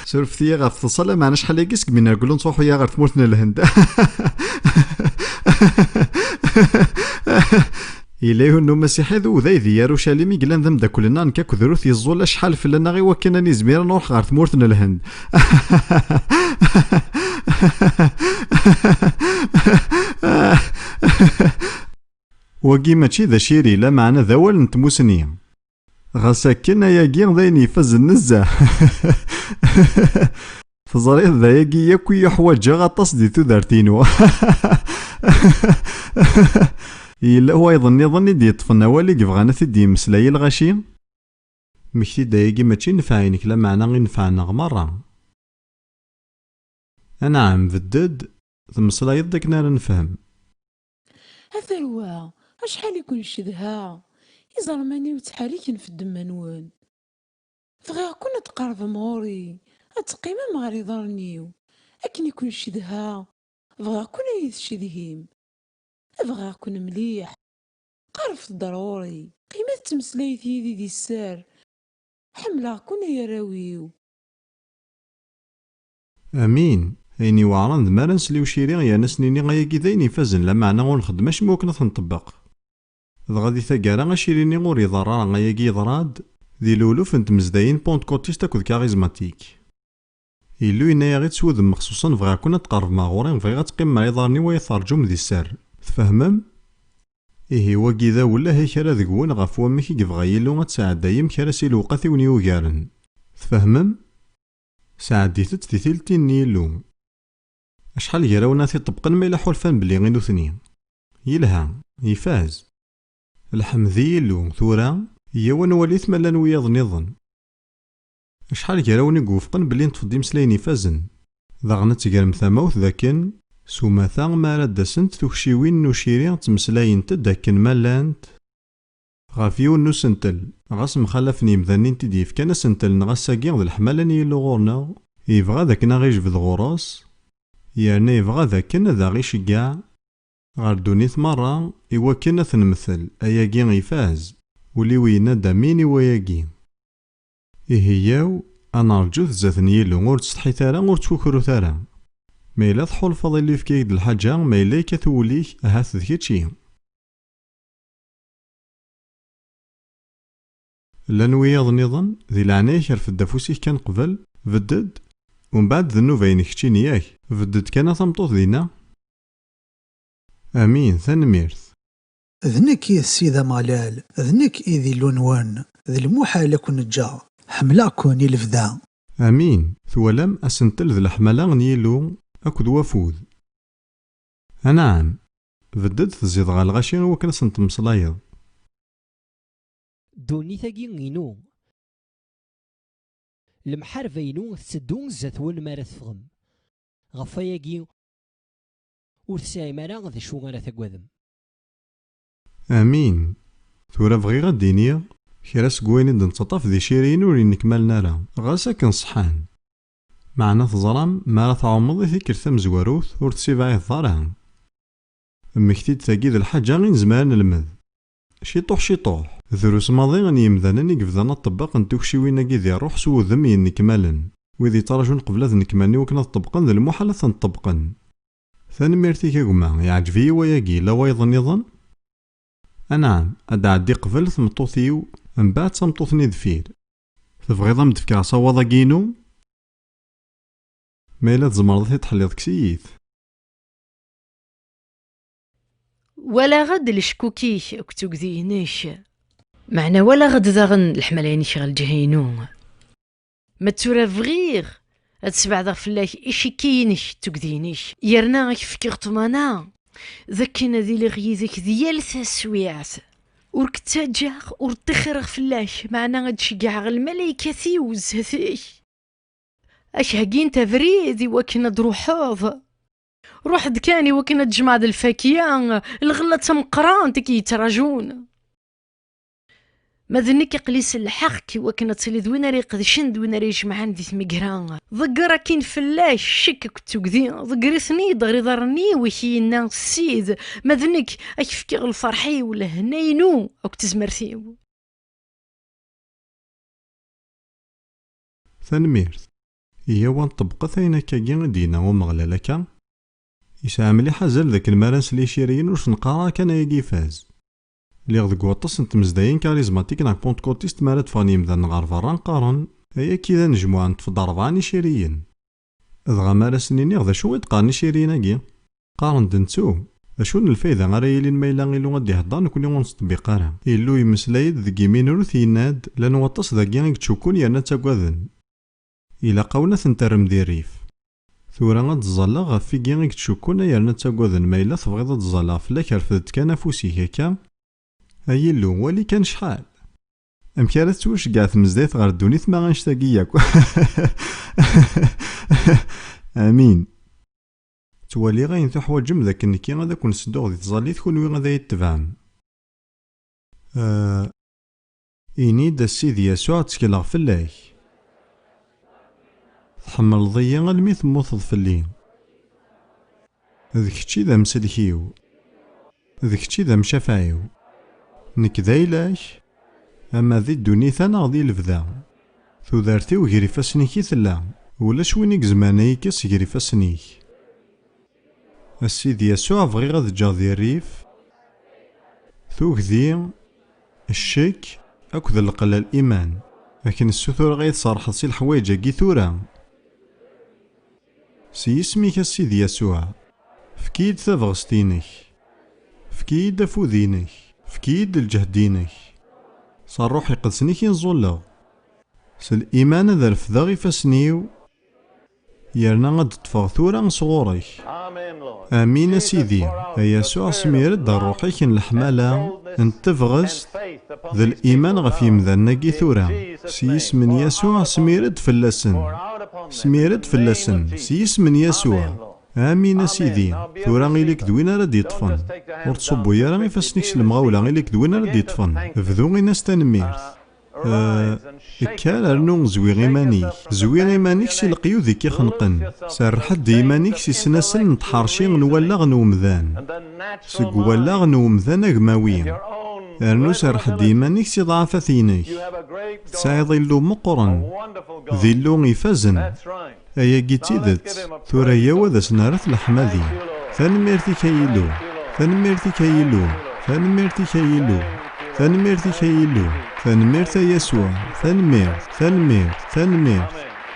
سرفتي غا تصل معنا شحال يكسك من نقولوا نصوحوا يا غير ثمورتنا الهند إليه أنه مسيحي ذو ذي يروشاليم يقلان ذم دا كلنا نكاكو ذروث يزول شحال في لنا غي وكنا نزمير نروح غير ثمورتنا الهند وكي ماشي ذا شيري لا معنى ذوال نتموسنيا غساكنا يا جين ذين يفز النزه تزريد ذا يجي يكوي يحوج غطاس دي تودارتينو إلا هو يظن دي يطفنا والي كيفغانا تدي مسلاي الغاشي مكتي دا يجي ماشي نفعينك لا معنى غي نفعنا مرة أنا عم بدد تمسلاي داك نار نفهم هذا هو شحال يكون الشدها يزرماني وتحاليك في الدم نون بغيغ كون تقرب مغوري اتقيم مغري ضرنيو اكن يكون الشدها بغيغ كون يتشدهيم بغيغ كون مليح قرف ضروري قيمة تمسلايت يدي دي السار حملا كون يراويو أمين هيني وعران دمارا نسليو شيرين يا نسنيني غاياكي ذاين يفازن لا معنى غنخدماش موكنا تنطبق غادي ثقارا غاشيريني غوري ضرارا غاياكي ضراد ذي لولو فنت مزداين بونت كوتيس تاكود كاريزماتيك إلو إنايا غي تسودم مخصوصا فغا كنا تقرب مع غورين فغا تقيم مع يضارني ويثارجوم ذي السر تفهمم؟ إيه واكي ذا ولا هي كرا ذقون غاف وامكي كيفغا يلو غتساعد دايم كرا سيلوقاتي ونيوغارن تفهمم؟ ساعديتت في ثلتين نيلو أشحال يراونا في طبقا ما يلا حلفان بلي غينو ثنين يلها يفاز الحمذي يلو ثورا يوان وليث ملان وياض نظن أشحال يراوني قوفقن بلي نتفضي مسلاين يفازن ضغنا تقرم ثموث ذاكن سوماثا ما ردسنت تخشيوين نوشيرين تمسلاين تداكن مالانت غافيون نسنتل غاس مخلفني مذنين تديف كان سنتل نغساقين ذا الحمالاني يلو غورنا يبغى ذاكنا غيجبد غوراس يعني يبغى ذاكنا ذا غيش قاع غار دونيث مرة إوا كنا ثنمثل أياقين يفاز ولي وينا داميني وياقين إهياو أنا رجوث زاثن يلو غور تستحي ثارا غور تفكرو ثارا ما إلا تحول الفضل اللي في كيد الحاجة ما إلا كثوليك أهاث ذكيتشي لان وياض نظن ذي العناية في الدافوسيه كان قبل بدد ومن بعد ذنوبين كتشيني ياك بدد كان ثمطوط دينا أمين ثنميرث ذنك يا السيدة مالال ذنك إذي اللونوان ذي المحال كون جا حملاكون يلفدا أمين ثولم أسنتل ذي الحملة غنيلو أكد وفوذ أنعم بدد تزيد غا الغاشين وكنا سنت مصلايض دوني ثاقي غينو المحارفة ينو تسدون زاتوان مارا تفغم غفاياكي وتساعي مارا غذا شو غانا ثاقوذم أمين ثورا بغي غدينيا كراس قويني دنتطاف ذي شيرين ورين نكملنا راه غاسا كنصحان معنا تظلم ما تعمضي ذيك ثمزواروث ور تسيبعي الظارها مكتيد ثاقيد الحاجة غين زمان المذ شيطوح ذروس ماضي غني يمذانن يقفذانا الطباق نتوكشي وينا ذي روح سو ذمي نكمالن وذي ترجون قبل ذ نكمالني وكنا طبقن ذي المحالة نطبقن ثاني ميرتي كيقما يعجبي وياقي لا ويظن يظن أنعم أدعدي قبل ثمطوثيو من بعد تمطوثني ذفير تبغيض مدفكا صواضا كينو ما إلا تزمرض تحليض كسيث ولا غد الشكوكيك اكتوك ذينيش معنا ولا غد ذاغن الحملاني شغل جهينو ما تورا فغيغ هتسبع ذا فلاك إشي كينيش تكذينيش يرنا غيك فكي غطمانا ذاكنا ذي لغيذك ديال تسويعت وركتاجاغ ورتخرغ فلاش معنا هادشي كاع الملايكة ثيوز هثيك اش هاكين تفريد وكنا دروحوض روح دكاني وكنا تجمع الفاكية الغلة تمقران تكي يتراجون ماذنك قليس الحق كي وكنا تسلي دوينا ريق شند وين ريش معان دي ثمقران ضقرا كين فلاش شك كنتو كذين ضقرثني ضغري ضرني وكينا السيد ماذنك اكفكي الفرحي ولا هنينو او كتزمرثيو ثنميرث هي وان طبقة ثينا كاكين دينا ومغلالكا يسعى مليح زال ذاك المرانس لي شيريين وش نقارا كان يجي فاز لي غدك وطس انت مزداين كاريزماتيك ناك بونت كوتيست مالات فاني مذان غار فران قارن هيا كذا نجموعا نتفضل ربعاني شيريين اذغا مالا سنيني غدا شو يتقارني شيريين اكي قارن دنتو اشو الفايدة غير يلين ميلا غيلو غادي يهضر كل يوم نصطبيق راه يلو يمسلايد ذكي مينوث يناد لان وطس ذاكي غيك تشوكون يانا تاكواذن إلا قاونا ثنترم دي الريف ثورا غتزالا غف فيكي غيك تشوكون يانا تاكواذن ميلا تبغيض تزالا فلاك رفدت كان افوسي هكا هاي اللو ولي كان شحال امكانت توش قاع تمزديت غير الدونيت ما غنشتاقي ياك امين توالي غاين تحواجم ذاك النكي غادا كون سدو غادي تزالي تكون وين غادا يتبعم إني دا السيدي يسوع تسكيلا فلاك تحمل ضيا غالمي تموت فلي ذاك الشي ذا مسلكيو ذاك الشي ذا مشافعيو نك ذايلاش اما ذي الدونيثا ناضي الفدا ثودارتي وغيري فاسنيك ثلا ولا شوينيك زمانيك سيغري فاسنيك السيدي يسوع بغي غاد جا ذي الريف ذي الشك اكد القلا الايمان لكن السثور غير صارحة سي الحوايج كي ثورا سي اسميك السيدي يسوع فكيد ثبغستينك فكيد افوذينك فكيد الجهدينك صار روحي قدسنيك ينزولغ سالإيمان ذا الفذاغي فاسنيو يرنا غد تطفغ ثورا صغورك امين سيدي يسوع سميرد روحي كن الحمالة انت تفغس ذا الايمان غفي مذنقي ثورا سيس من يسوع سميرد فلسن سميرد فلسن سيس من يسوع امين سيدي ثورا غيلك دوينا راه يطفن ورتصبو يا راه فاسنيكس المغاوله غيلك دوينا راه يطفن فذو غي ناس تنميرث كان رنو زوي غيمانيك سي القيود كي خنقن سرحد ايمانيك سي سناسن نتحرشي نولغ نومذان سق ولغ نومذان اغماوي رنو سرحد ايمانيك سي ضعفاثينك تسعي ظلو مقرن ذلو يفازن ايا كيتيدت ثورا ياوذا سنارث الحمادي ثنميرتي كيلو ثنميرتي كيلو ثنميرتي كيلو ثنميرتي كيلو ثنميرت يسوع ثنميرت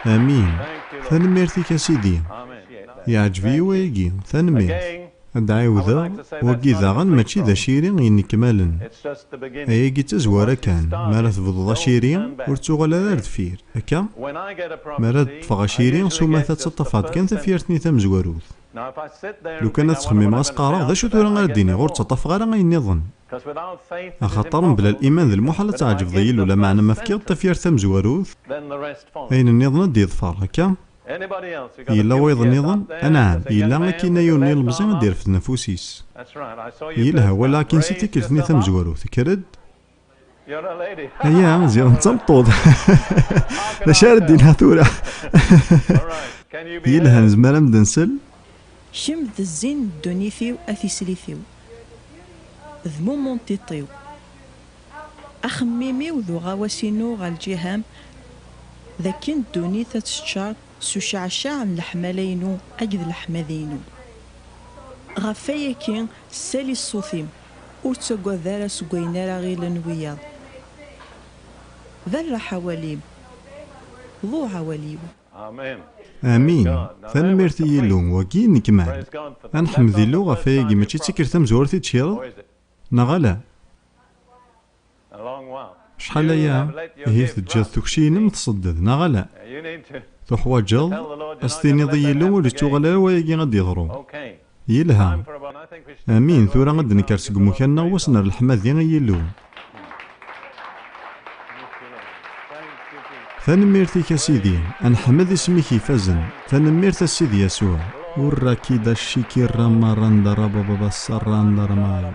امين ثنميرتي كسيدي يعجبي ويجي ثنميرت الدعاوذا وكي ذاغن ماشي ذا شيرين ينكمالن ايا كي تزوارا كان مالا تفضل شيرين ورتوغالا دار دفير هكا مالا تفغ شيرين سوما تتصطفات كان تفيرتني تمزواروث لو كانت تخمم غاسقارا ذا شو ثورا غير ديني غور تطفغ غير غينظن أخطر بلا الإيمان ذا المحال تعجب ضيل ولا معنى ما فكير تفير ثمزواروث أين النظن دي ظفار هكا إلا ويض النظن أنعم إلا ما كينا يوني المزين دير في نفوسيس إلا ولكن سيتي كلثني ثمزواروث كرد هيا مزيان تمطوض لا شارد دينها ثورة إلا هنزمالا مدنسل شم ذا الزين دونيثيو أثيسليثيو ذمو مونتيطيو أخميمي وذو غواسينو غالجيهام ذاكين دونيثة تشار سوشعشاع الحمالينو أجد الحماذينو غفايكين سالي الصوثيم ورتسقو ذارا سقوينارا غيلن وياض ذرا حواليم ضو عواليو امين ثنميرتي يلو وكي نكمال انحمد اللغه فايقي ماشي تسكر ثمزورتي تشيرو نغلا شحال يا هي تجا ثكشين متصدد نغلا تحواجل استيني ضيلو ولا تغلا ويجي غادي يضرو يلها امين ثورا غد نكرسق مكاننا وسنا الحماد ديال يلو تنميرتك سيدي أنحمد اسمك يفزن تنميرت سيدي يسوع وراكي دا الشيكي رماران دا بابا السران دا رماي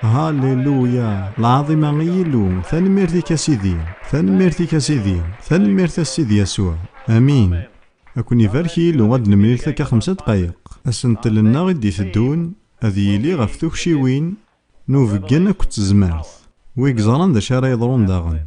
هاليلويا العظيمة غيلو تنميرتك سيدي تنميرتك سيدي تنميرت سيدي يسوع أمين أكون يفاركي لو غاد نميرتك 5 دقايق أسنتلنا غدي تدون أذي لي غف توكشيوين نوفقنا كنت زمارت ويكزران دا شارع يضرون داغن